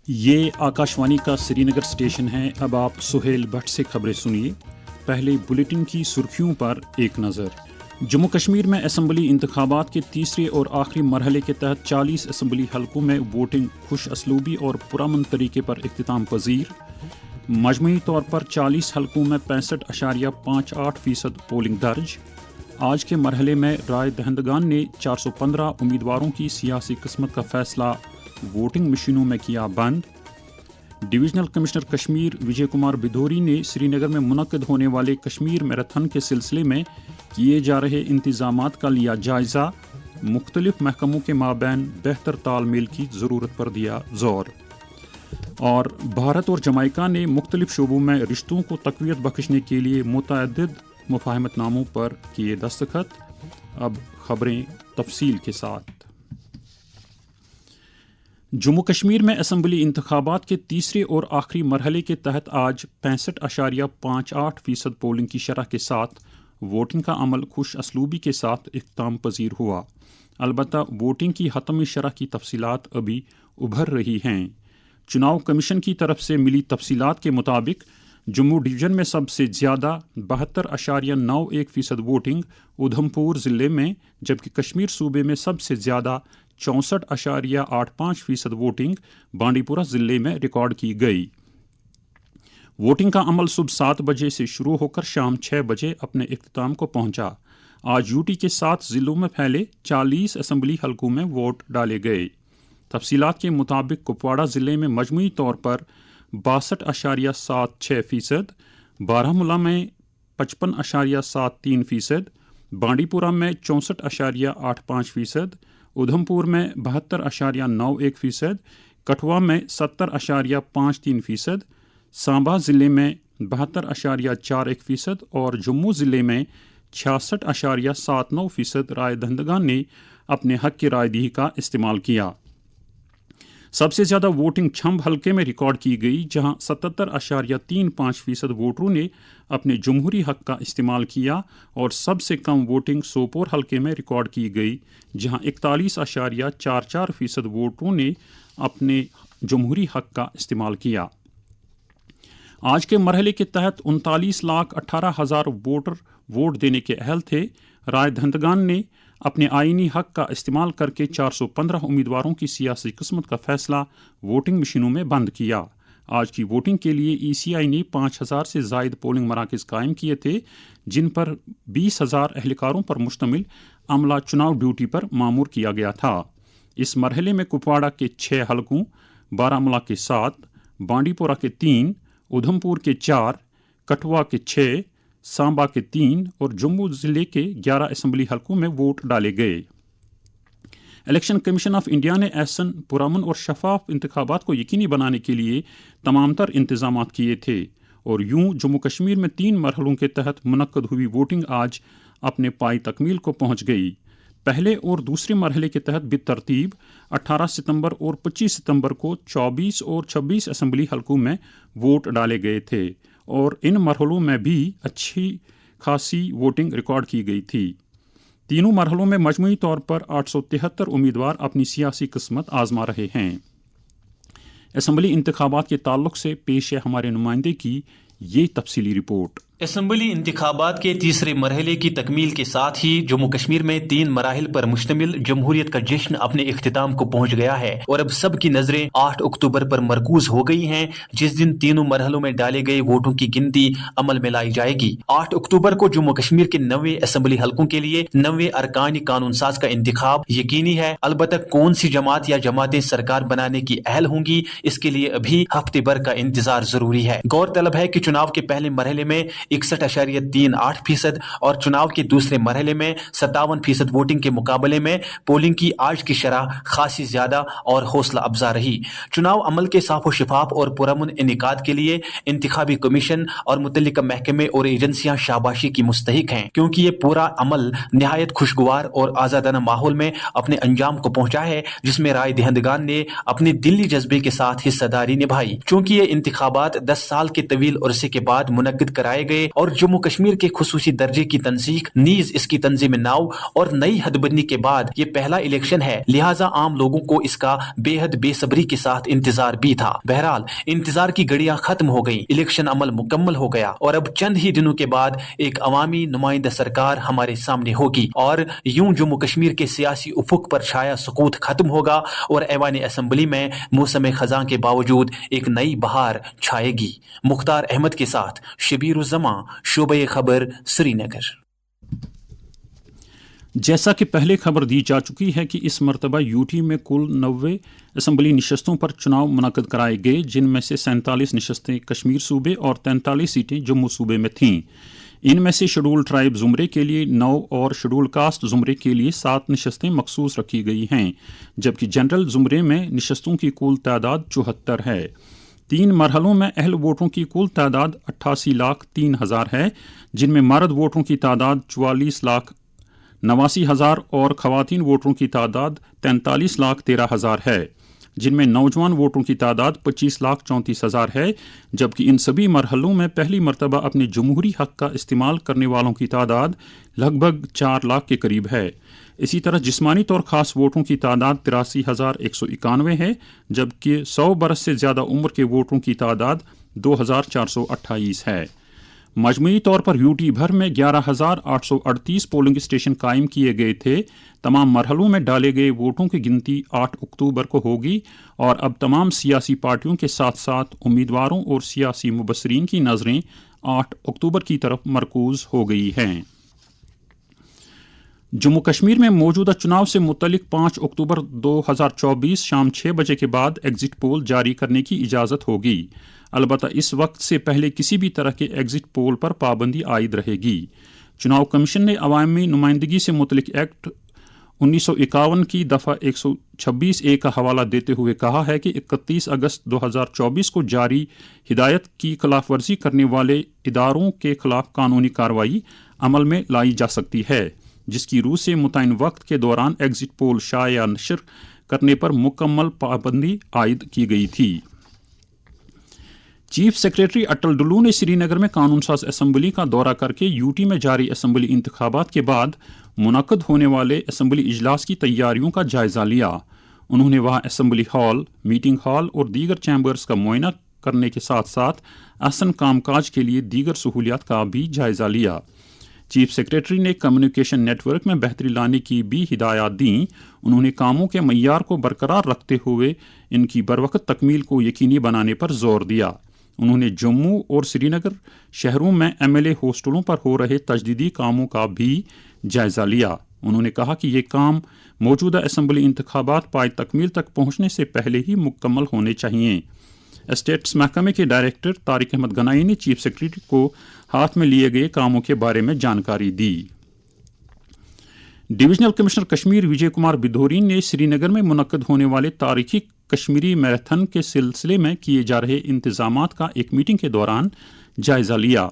یہ آکاشوانی کا سری نگر اسٹیشن ہے۔ اب آپ سہیل بھٹ سے خبریں سنیے۔ پہلے بلیٹن کی سرخیوں پر ایک نظر۔ جموں کشمیر میں اسمبلی انتخابات کے تیسرے اور آخری مرحلے کے تحت 40 اسمبلی حلقوں میں ووٹنگ خوش اسلوبی اور پرامن طریقے پر اختتام پذیر۔ مجموعی طور پر 40 حلقوں میں 65.58% پولنگ درج۔ آج کے مرحلے میں رائے دہندگان نے 415 امیدواروں کی سیاسی قسمت کا فیصلہ ووٹنگ مشینوں میں کیا بند۔ ڈویژنل کمشنر کشمیر وجے کمار بدھوری نے سری نگر میں منعقد ہونے والے کشمیر میراتھن کے سلسلے میں کیے جا رہے انتظامات کا لیا جائزہ۔ مختلف محکموں کے مابین بہتر تال میل کی ضرورت پر دیا زور۔ اور بھارت اور جمائیکا نے مختلف شعبوں میں رشتوں کو تقویت بخشنے کے لیے متعدد مفاہمت ناموں پر کیے دستخط۔ اب خبریں تفصیل کے ساتھ۔ جموں کشمیر میں اسمبلی انتخابات کے تیسرے اور آخری مرحلے کے تحت آج 65.58% پولنگ کی شرح کے ساتھ ووٹنگ کا عمل خوش اسلوبی کے ساتھ اختتام پذیر ہوا۔ البتہ ووٹنگ کی حتمی شرح کی تفصیلات ابھی ابھر رہی ہیں۔ چناؤ کمیشن کی طرف سے ملی تفصیلات کے مطابق جموں ڈویژن میں سب سے زیادہ 72.91% ووٹنگ ادھمپور ضلع میں، جبکہ کشمیر صوبے میں سب سے زیادہ 64.85% ووٹنگ بانڈی پورہ ضلع میں ریکارڈ کی گئی۔ ووٹنگ کا عمل صبح 7 بجے سے شروع ہو کر شام 6 بجے اپنے اختتام کو پہنچا۔ آج یوٹی کے 7 ضلعوں میں پھیلے 40 اسمبلی حلقوں میں ووٹ ڈالے گئے۔ تفصیلات کے مطابق کپواڑہ ضلع میں مجموعی طور پر 62.76%، بارہمولہ میں 55.73%، بانڈی پورہ میں 64.85%، ادھمپور میں 72.91%، کٹھوعہ میں 70.53%، سانبا ضلع میں 72.41% اور جموں ضلع میں 66.79% رائے دہندگان نے اپنے حق کی رائے دہی کا استعمال کیا۔ سب سے زیادہ ووٹنگ چھمب حلقے میں ریکارڈ کی گئی، جہاں 77.35% ووٹروں نے اپنے جمہوری حق کا استعمال کیا، اور سب سے کم ووٹنگ سوپور حلقے میں ریکارڈ کی گئی، جہاں 41.44% ووٹروں نے اپنے جمہوری حق کا استعمال کیا۔ آج کے مرحلے کے تحت 39,18,000 ووٹر ووٹ دینے کے اہل تھے۔ رائے دہندگان نے اپنے آئینی حق کا استعمال کر کے 415 امیدواروں کی سیاسی قسمت کا فیصلہ ووٹنگ مشینوں میں بند کیا۔ آج کی ووٹنگ کے لیے ای سی آئی نے 5,000 سے زائد پولنگ مراکز قائم کیے تھے، جن پر 20,000 اہلکاروں پر مشتمل عملہ چناؤ ڈیوٹی پر مامور کیا گیا تھا۔ اس مرحلے میں کپواڑہ کے 6 حلقوں، بارہمولہ کے 7، بانڈی پورہ کے 3، ادھمپور کے 4، کٹھوعہ کے 6، سانبا کے 3 اور جموں ضلع کے 11 اسمبلی حلقوں میں ووٹ ڈالے گئے۔ الیکشن کمیشن آف انڈیا نے احسن، پرامن اور شفاف انتخابات کو یقینی بنانے کے لیے تمام تر انتظامات کیے تھے، اور یوں جموں کشمیر میں 3 مرحلوں کے تحت منعقد ہوئی ووٹنگ آج اپنے پائی تکمیل کو پہنچ گئی۔ پہلے اور دوسرے مرحلے کے تحت بالترتیب 18 ستمبر اور 25 ستمبر کو 24 اور 26 اسمبلی حلقوں میں ووٹ ڈالے گئے تھے، اور ان مرحلوں میں بھی اچھی خاصی ووٹنگ ریکارڈ کی گئی تھی۔ تینوں مرحلوں میں مجموعی طور پر 873 امیدوار اپنی سیاسی قسمت آزما رہے ہیں۔ اسمبلی انتخابات کے تعلق سے پیش ہے ہمارے نمائندے کی یہ تفصیلی رپورٹ۔ اسمبلی انتخابات کے تیسرے مرحلے کی تکمیل کے ساتھ ہی جموں کشمیر میں 3 مراحل پر مشتمل جمہوریت کا جشن اپنے اختتام کو پہنچ گیا ہے، اور اب سب کی نظریں 8 اکتوبر پر مرکوز ہو گئی ہیں، جس دن تینوں مرحلوں میں ڈالے گئے ووٹوں کی گنتی عمل میں لائی جائے گی۔ 8 اکتوبر کو جموں کشمیر کے 90 اسمبلی حلقوں کے لیے 90 ارکان قانون ساز کا انتخاب یقینی ہے۔ البتہ کون سی جماعت یا جماعتیں سرکار بنانے کی اہل ہوں گی، اس کے لیے ابھی ہفتے بھر کا انتظار ضروری ہے۔ غور طلب ہے کہ چناؤ کے پہلے مرحلے میں 61.38% اور چناؤ کے دوسرے مرحلے میں 57% ووٹنگ کے مقابلے میں پولنگ کی آج کی شرح خاصی زیادہ اور حوصلہ افزا رہی۔ چناؤ عمل کے صاف و شفاف اور پرامن انعقاد کے لیے انتخابی کمیشن اور متعلقہ محکمے اور ایجنسیاں شاباشی کی مستحق ہیں، کیونکہ یہ پورا عمل نہایت خوشگوار اور آزادانہ ماحول میں اپنے انجام کو پہنچا ہے، جس میں رائے دہندگان نے اپنے دلی جذبے کے ساتھ حصہ داری نبھائی۔ چونکہ یہ انتخابات 10 سال کے طویل عرصے کے بعد منعقد کرائے گئے گئے اور جموں کشمیر کے خصوصی درجے کی تنسیق نیز اس کی تنظیم ناؤ اور نئی حد بندی کے بعد یہ پہلا الیکشن ہے، لہٰذا عام لوگوں کو اس کا بے حد بے صبری کے ساتھ انتظار بھی تھا۔ بہرحال انتظار کی گھڑیاں ختم ہو گئیں، الیکشن عمل مکمل ہو گیا اور اب چند ہی دنوں کے بعد ایک عوامی نمائندہ سرکار ہمارے سامنے ہوگی اور یوں جموں کشمیر کے سیاسی افق پر چھایا سکوت ختم ہوگا اور ایوان اسمبلی میں موسم خزاں کے باوجود ایک نئی بہار چھائے گی۔ مختار احمد کے ساتھ شبیر الزماں، شعبہ خبر، سری نگر۔ جیسا کہ پہلے خبر دی جا چکی ہے کہ اس مرتبہ یوٹی میں کل 90 اسمبلی نشستوں پر چناؤ منعقد کرائے گئے، جن میں سے 47 نشستیں کشمیر صوبے اور 43 سیٹیں جموں صوبے میں تھیں۔ ان میں سے شیڈول ٹرائب زمرے کے لیے 9 اور شیڈول کاسٹ زمرے کے لیے 7 نشستیں مخصوص رکھی گئی ہیں، جبکہ جنرل زمرے میں نشستوں کی کل تعداد 74 ہے۔ 3 مرحلوں میں اہل ووٹوں کی کل تعداد 88,03,000 ہے، جن میں مرد ووٹوں کی تعداد 44,89,000 اور خواتین ووٹروں کی تعداد 43,13,000 ہے، جن میں نوجوان ووٹوں کی تعداد 25,34,000 ہے، جبکہ ان سبھی مرحلوں میں پہلی مرتبہ اپنے جمہوری حق کا استعمال کرنے والوں کی تعداد لگ بھگ 4 لاکھ کے قریب ہے۔ اسی طرح جسمانی طور خاص ووٹوں کی تعداد 83,191 ہے، جبکہ 100 برس سے زیادہ عمر کے ووٹروں کی تعداد 2,428 ہے۔ مجموعی طور پر یوٹی بھر میں 11,838 پولنگ اسٹیشن قائم کیے گئے تھے۔ تمام مرحلوں میں ڈالے گئے ووٹوں کی گنتی 8 اکتوبر کو ہوگی اور اب تمام سیاسی پارٹیوں کے ساتھ ساتھ امیدواروں اور سیاسی مبصرین کی نظریں 8 اکتوبر کی طرف مرکوز ہو گئی ہیں۔ جموں کشمیر میں موجودہ چناؤ سے متعلق 5 اکتوبر 2024 شام 6 بجے کے بعد ایگزٹ پول جاری کرنے کی اجازت ہوگی، البتہ اس وقت سے پہلے کسی بھی طرح کے ایگزٹ پول پر پابندی عائد رہے گی۔ چناؤ کمیشن نے عوامی نمائندگی سے متعلق ایکٹ 1951 کی دفعہ 126(a) کا حوالہ دیتے ہوئے کہا ہے کہ 31 اگست 2024 کو جاری ہدایت کی خلاف ورزی کرنے والے اداروں کے خلاف قانونی کارروائی عمل میں لائی جا سکتی ہے، جس کی روح سے متعین وقت کے دوران ایگزٹ پول شائع یا نشر کرنے پر مکمل پابندی عائد کی گئی تھی۔ چیف سیکریٹری اٹل ڈلو نے سری نگر میں قانون ساز اسمبلی کا دورہ کر کے یوٹی میں جاری اسمبلی انتخابات کے بعد منعقد ہونے والے اسمبلی اجلاس کی تیاریوں کا جائزہ لیا۔ انہوں نے وہاں اسمبلی ہال، میٹنگ ہال اور دیگر چیمبرز کا معائنہ کرنے کے ساتھ ساتھ احسن کام کاج کے لیے دیگر سہولیات کا بھی جائزہ لیا۔ چیف سیکریٹری نے کمیونیکیشن نیٹ ورک میں بہتری لانے کی بھی ہدایات دیں۔ انہوں نے کاموں کے معیار کو برقرار رکھتے ہوئے ان کی بروقت تکمیل کو یقینی بنانے پر زور دیا۔ انہوں نے جموں اور سری نگر شہروں میں MLA ہاسٹلوں پر ہو رہے تجدیدی کاموں کا بھی جائزہ لیا۔ انہوں نے کہا کہ یہ کام موجودہ اسمبلی انتخابات پائے تکمیل تک پہنچنے سے پہلے ہی مکمل ہونے چاہئیں۔ اسٹیٹس محکمے کے ڈائریکٹر طارق احمد گنائی نے چیف سیکریٹری کو ہاتھ میں لیے گئے کاموں کے بارے میں جانکاری دی۔ ڈویژنل کمشنر کشمیر وجے کمار بدھوری نے سری نگر میں منعقد ہونے والے تاریخی کشمیری میراتھن کے سلسلے میں کیے جا رہے انتظامات کا ایک میٹنگ کے دوران جائزہ لیا۔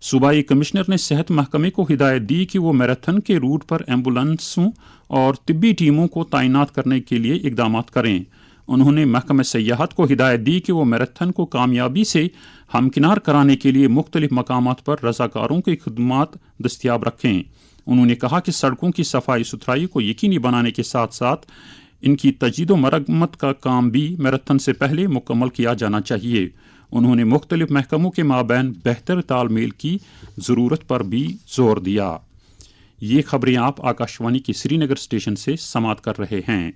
صوبائی کمشنر نے صحت محکمے کو ہدایت دی کہ وہ میراتھن کے روٹ پر ایمبولینسوں اور طبی ٹیموں کو تعینات کرنے کے لیے اقدامات کریں۔ انہوں نے محکمہ سیاحت کو ہدایت دی کہ وہ میراتھن کو کامیابی سے ہمکنار کرانے کے لیے مختلف مقامات پر رضاکاروں کی خدمات دستیاب رکھیں۔ انہوں نے کہا کہ سڑکوں کی صفائی ستھرائی کو یقینی بنانے کے ساتھ ساتھ ان کی تجدید و مرمت کا کام بھی میراتھن سے پہلے مکمل کیا جانا چاہیے۔ انہوں نے مختلف محکموں کے مابین بہتر تال میل کی ضرورت پر بھی زور دیا۔ یہ خبریں آپ آکاشوانی کے سری نگر اسٹیشن سے سماعت کر رہے ہیں۔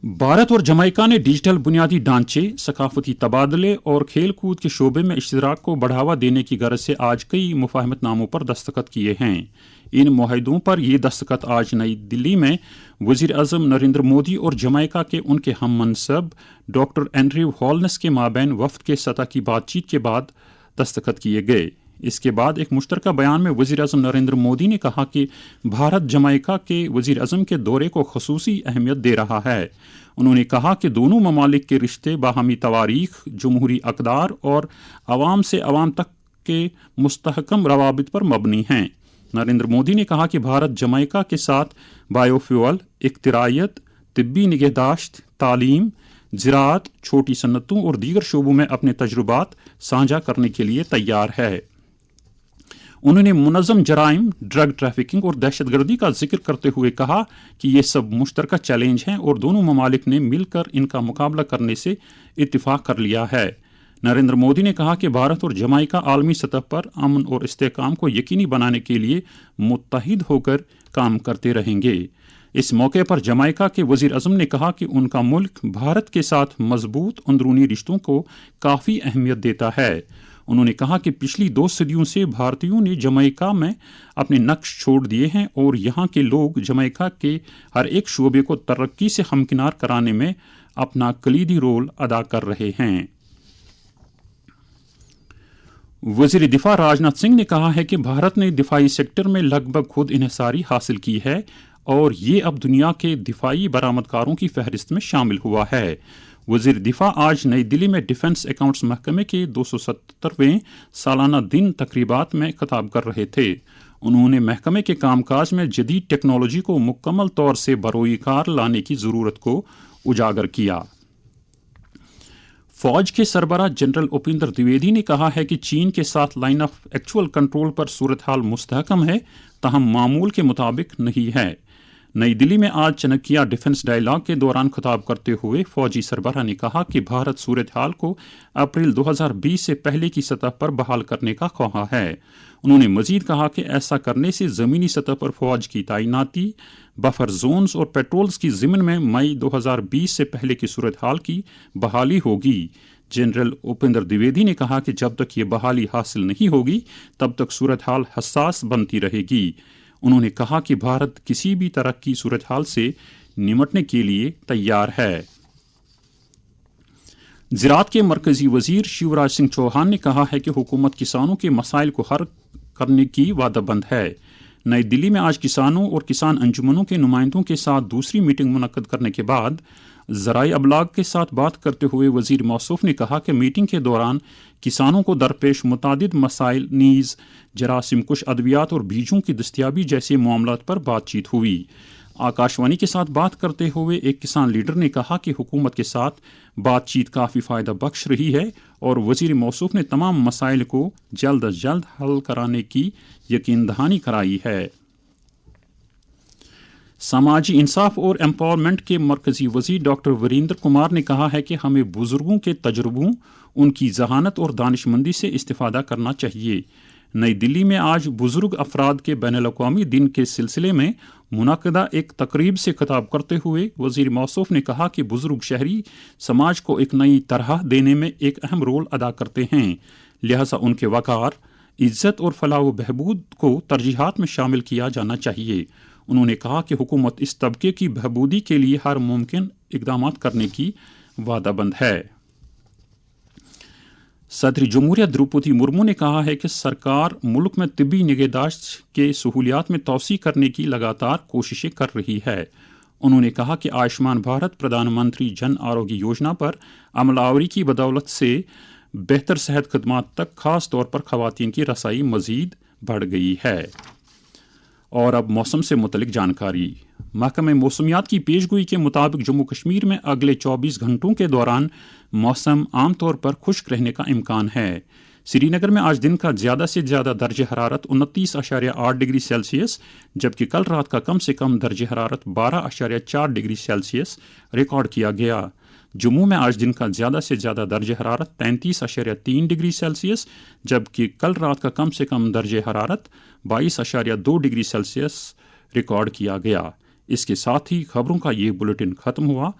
بھارت اور جمیکا نے ڈیجیٹل بنیادی ڈھانچے، ثقافتی تبادلے اور کھیل کود کے شعبے میں اشتراک کو بڑھاوا دینے کی غرض سے آج کئی مفاہمت ناموں پر دستخط کیے ہیں۔ ان معاہدوں پر یہ دستخط آج نئی دلی میں وزیر اعظم نریندر مودی اور جمیکا کے ان کے ہم منصب ڈاکٹر اینڈریو ہالنس کے مابین وفد کے سطح کی بات چیت کے بعد دستخط کیے گئے۔ اس کے بعد ایک مشترکہ بیان میں وزیر اعظم نریندر مودی نے کہا کہ بھارت جمیکا کے وزیر اعظم کے دورے کو خصوصی اہمیت دے رہا ہے۔ انہوں نے کہا کہ دونوں ممالک کے رشتے باہمی تواریخ، جمہوری اقدار اور عوام سے عوام تک کے مستحکم روابط پر مبنی ہیں۔ نریندر مودی نے کہا کہ بھارت جمیکا کے ساتھ بائیو فیول، اختراعیت، طبی نگہداشت، تعلیم، زراعت، چھوٹی صنعتوں اور دیگر شعبوں میں اپنے تجربات ساجھا کرنے کے لیے تیار ہے۔ انہوں نے منظم جرائم، ڈرگ ٹریفکنگ اور دہشت گردی کا ذکر کرتے ہوئے کہا کہ یہ سب مشترکہ چیلنج ہیں اور دونوں ممالک نے مل کر ان کا مقابلہ کرنے سے اتفاق کر لیا ہے۔ نریندر مودی نے کہا کہ بھارت اور جمائیکا عالمی سطح پر امن اور استحکام کو یقینی بنانے کے لیے متحد ہو کر کام کرتے رہیں گے۔ اس موقع پر جمائیکا کے وزیر اعظم نے کہا کہ ان کا ملک بھارت کے ساتھ مضبوط اندرونی رشتوں کو کافی اہمیت دیتا ہے۔ انہوں نے کہا کہ پچھلی 2 صدیوں سے بھارتیوں نے جمائیکا میں اپنے نقش چھوڑ دیے ہیں اور یہاں کے لوگ جمائیکا کے ہر ایک شعبے کو ترقی سے ہمکنار کرانے میں اپنا کلیدی رول ادا کر رہے ہیں۔ وزیر دفاع راجناتھ سنگھ نے کہا ہے کہ بھارت نے دفاعی سیکٹر میں لگ بھگ خود انحصاری حاصل کی ہے اور یہ اب دنیا کے دفاعی برآمد کاروں کی فہرست میں شامل ہوا ہے۔ وزیر دفاع آج نئی دلی میں ڈیفنس اکاؤنٹس محکمے کے 270ویں سالانہ دن تقریبات میں خطاب کر رہے تھے۔ انہوں نے محکمے کے کام کاج میں جدید ٹیکنالوجی کو مکمل طور سے بروئے کار لانے کی ضرورت کو اجاگر کیا۔ فوج کے سربراہ جنرل اپیندر دویدی نے کہا ہے کہ چین کے ساتھ لائن آف ایکچوئل کنٹرول پر صورتحال مستحکم ہے، تاہم معمول کے مطابق نہیں ہے۔ نئی دلی میں آج چنکیا ڈیفنس ڈائیلاگ کے دوران خطاب کرتے ہوئے فوجی سربراہ نے کہا کہ بھارت صورتحال کو اپریل 2020 سے پہلے کی سطح پر بحال کرنے کا خواہاں ہے۔ انہوں نے مزید کہا کہ ایسا کرنے سے زمینی سطح پر فوج کی تعیناتی، بفر زونز اور پیٹرولز کی ضمن میں مئی 2020 سے پہلے کی صورتحال کی بحالی ہوگی۔ جنرل اپیندر دویدی نے کہا کہ جب تک یہ بحالی حاصل نہیں ہوگی تب تک صورتحال حساس بنتی رہے گی۔ انہوں نے کہا کہ بھارت کسی بھی طرح کی صورتحال سے نمٹنے کے لیے تیار ہے۔ زراعت کے مرکزی وزیر شیوراج سنگھ چوہان نے کہا ہے کہ حکومت کسانوں کے مسائل کو حل کرنے کی وعدہ بند ہے۔ نئی دلی میں آج کسانوں اور کسان انجمنوں کے نمائندوں کے ساتھ دوسری میٹنگ منعقد کرنے کے بعد ذرائع ابلاغ کے ساتھ بات کرتے ہوئے وزیر موصوف نے کہا کہ میٹنگ کے دوران کسانوں کو درپیش متعدد مسائل نیز جراثیم کش ادویات اور بیجوں کی دستیابی جیسے معاملات پر بات چیت ہوئی۔ آکاشوانی کے ساتھ بات کرتے ہوئے ایک کسان لیڈر نے کہا کہ حکومت کے ساتھ بات چیت کافی فائدہ بخش رہی ہے اور وزیر موصوف نے تمام مسائل کو جلد از جلد حل کرانے کی یقین دہانی کرائی ہے۔ سماجی انصاف اور ایمپاورمنٹ کے مرکزی وزیر ڈاکٹر وریندر کمار نے کہا ہے کہ ہمیں بزرگوں کے تجربوں، ان کی ذہانت اور دانش مندی سے استفادہ کرنا چاہیے۔ نئی دلی میں آج بزرگ افراد کے بین الاقوامی دن کے سلسلے میں منعقدہ ایک تقریب سے خطاب کرتے ہوئے وزیر موصوف نے کہا کہ بزرگ شہری سماج کو ایک نئی طرح دینے میں ایک اہم رول ادا کرتے ہیں، لہذا ان کے وقار، عزت اور فلاح و بہبود کو ترجیحات میں شامل کیا جانا چاہیے۔ انہوں نے کہا کہ حکومت اس طبقے کی بہبودی کے لیے ہر ممکن اقدامات کرنے کی وعدہ بند ہے۔ صدر جمہوریہ دروپدی مرمو نے کہا ہے کہ سرکار ملک میں طبی نگہداشت کے سہولیات میں توسیع کرنے کی لگاتار کوششیں کر رہی ہے۔ انہوں نے کہا کہ آیوشمان بھارت پردھان منتری جن آروگیہ یوجنا پر عمل آوری کی بدولت سے بہتر صحت خدمات تک خاص طور پر خواتین کی رسائی مزید بڑھ گئی ہے۔ اور اب موسم سے متعلق جانکاری۔ محکمہ موسمیات کی پیشگوئی کے مطابق جموں کشمیر میں اگلے 24 گھنٹوں کے دوران موسم عام طور پر خشک رہنے کا امکان ہے۔ سری نگر میں آج دن کا زیادہ سے زیادہ درجہ حرارت 29.8 ڈگری سیلسیس جبکہ کل رات کا کم سے کم درجہ حرارت 12.4 ڈگری سیلسیس ریکارڈ کیا گیا۔ جموں میں آج دن کا زیادہ سے زیادہ درجہ حرارت 33.3 ڈگری سیلسیس جبکہ کل رات کا کم سے کم درجہ حرارت 22.2 ڈگری سیلسیس ریکارڈ کیا گیا۔ اس کے ساتھ ہی خبروں کا یہ بلیٹن ختم ہوا۔